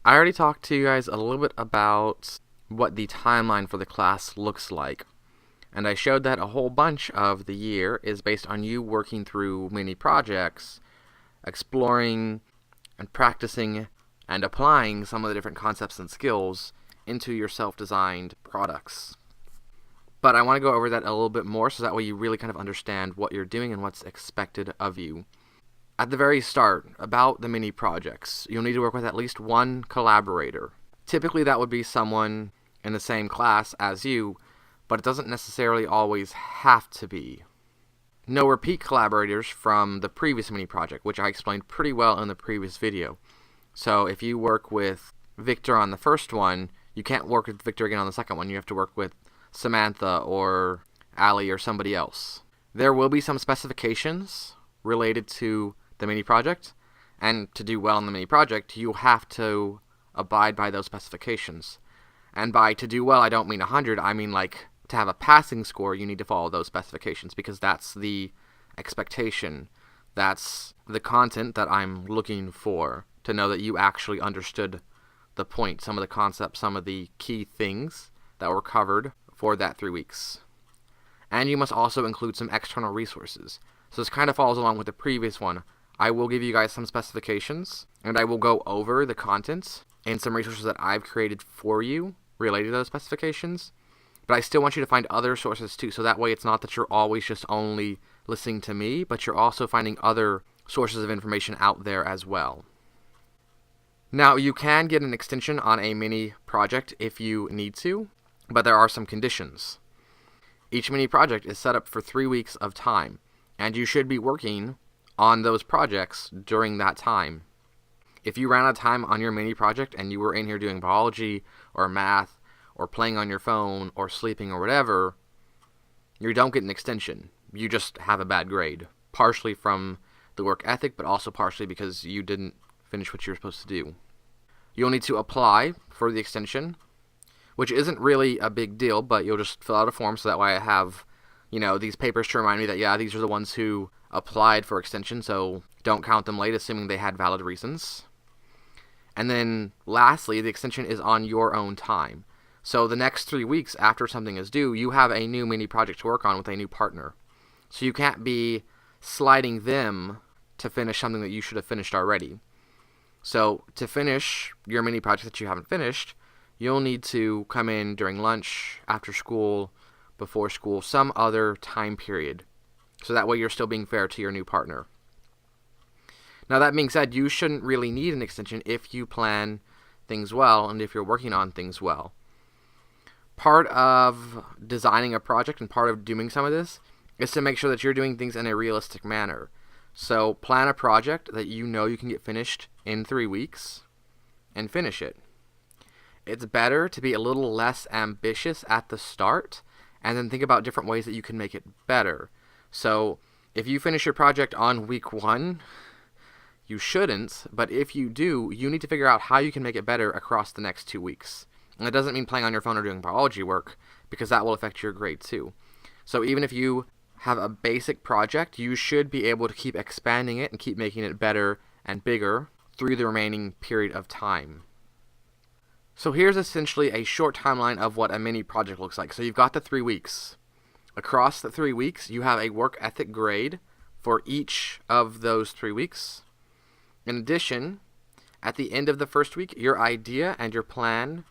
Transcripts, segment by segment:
I already talked to you guys a little bit about what the timeline for the class looks like. And I showed that a whole bunch of the year is based on you working through mini projects, exploring and practicing and applying some of the different concepts and skills into your self-designed products. But I want to go over that a little bit more so that way you really kind of understand what you're doing and what's expected of you. At the very start, about the mini projects, you'll need to work with at least one collaborator. Typically that would be someone in the same class as you, but it doesn't necessarily always have to be. No repeat collaborators from the previous mini project, which I explained pretty well in the previous video. So if you work with Victor on the first one, you can't work with Victor again on the second one. You have to work with Samantha or Allie or somebody else. There will be some specifications related to the mini project, and to do well in the mini project, you have to abide by those specifications. And by to do well, I don't mean 100, I mean like to have a passing score, you need to follow those specifications because that's the expectation. That's the content that I'm looking for, to know that you actually understood the point, some of the concepts, some of the key things that were covered for that 3 weeks. And you must also include some external resources. So this kind of follows along with the previous one. I will give you guys some specifications, and I will go over the content and some resources that I've created for you related to those specifications. But I still want you to find other sources too, so that way it's not that you're always just only listening to me, but you're also finding other sources of information out there as well. Now, you can get an extension on a mini project if you need to, but there are some conditions. Each mini project is set up for 3 weeks of time, and you should be working on those projects during that time. If you ran out of time on your mini project and you were in here doing biology or math or playing on your phone or sleeping or whatever, you don't get an extension. You just have a bad grade, partially from the work ethic, but also partially because you didn't finish what you were supposed to do. You'll need to apply for the extension, which isn't really a big deal, but you'll just fill out a form so that way I have, these papers to remind me that, yeah, these are the ones who applied for extension, so don't count them late, assuming they had valid reasons. And then, lastly, the extension is on your own time. So the next 3 weeks after something is due, you have a new mini project to work on with a new partner. So you can't be sliding them to finish something that you should have finished already. So to finish your mini project that you haven't finished, you'll need to come in during lunch, after school, before school, some other time period. So that way you're still being fair to your new partner. Now that being said, you shouldn't really need an extension if you plan things well and if you're working on things well. Part of designing a project and part of doing some of this is to make sure that you're doing things in a realistic manner. So plan a project that you know you can get finished in 3 weeks and finish it. It's better to be a little less ambitious at the start and then think about different ways that you can make it better. So if you finish your project on week 1, you shouldn't, but if you do, you need to figure out how you can make it better across the next 2 weeks. And that doesn't mean playing on your phone or doing biology work, because that will affect your grade too. So even if you have a basic project, you should be able to keep expanding it and keep making it better and bigger through the remaining period of time. So here's essentially a short timeline of what a mini project looks like. So you've got the 3 weeks. Across the 3 weeks, you have a work ethic grade for each of those 3 weeks. In addition, at the end of the first week, your idea and your plan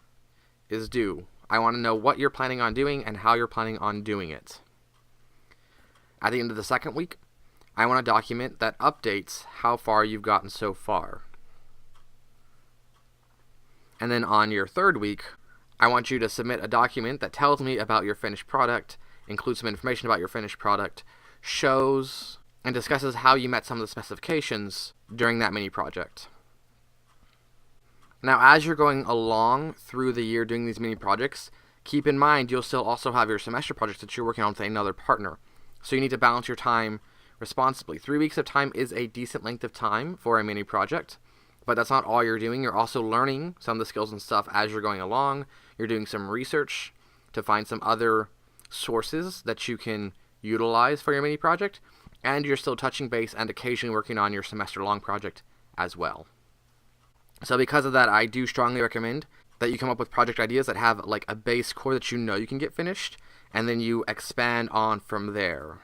is due. I want to know what you're planning on doing and how you're planning on doing it. At the end of the second week, I want a document that updates how far you've gotten so far. And then on your third week, I want you to submit a document that tells me about your finished product, includes some information about your finished product, shows and discusses how you met some of the specifications during that mini project. Now, as you're going along through the year doing these mini projects, keep in mind you'll still also have your semester projects that you're working on with another partner. So you need to balance your time responsibly. 3 weeks of time is a decent length of time for a mini project, but that's not all you're doing. You're also learning some of the skills and stuff as you're going along. You're doing some research to find some other sources that you can utilize for your mini project, and you're still touching base and occasionally working on your semester-long project as well. So because of that, I do strongly recommend that you come up with project ideas that have like a base core that you know you can get finished, and then you expand on from there.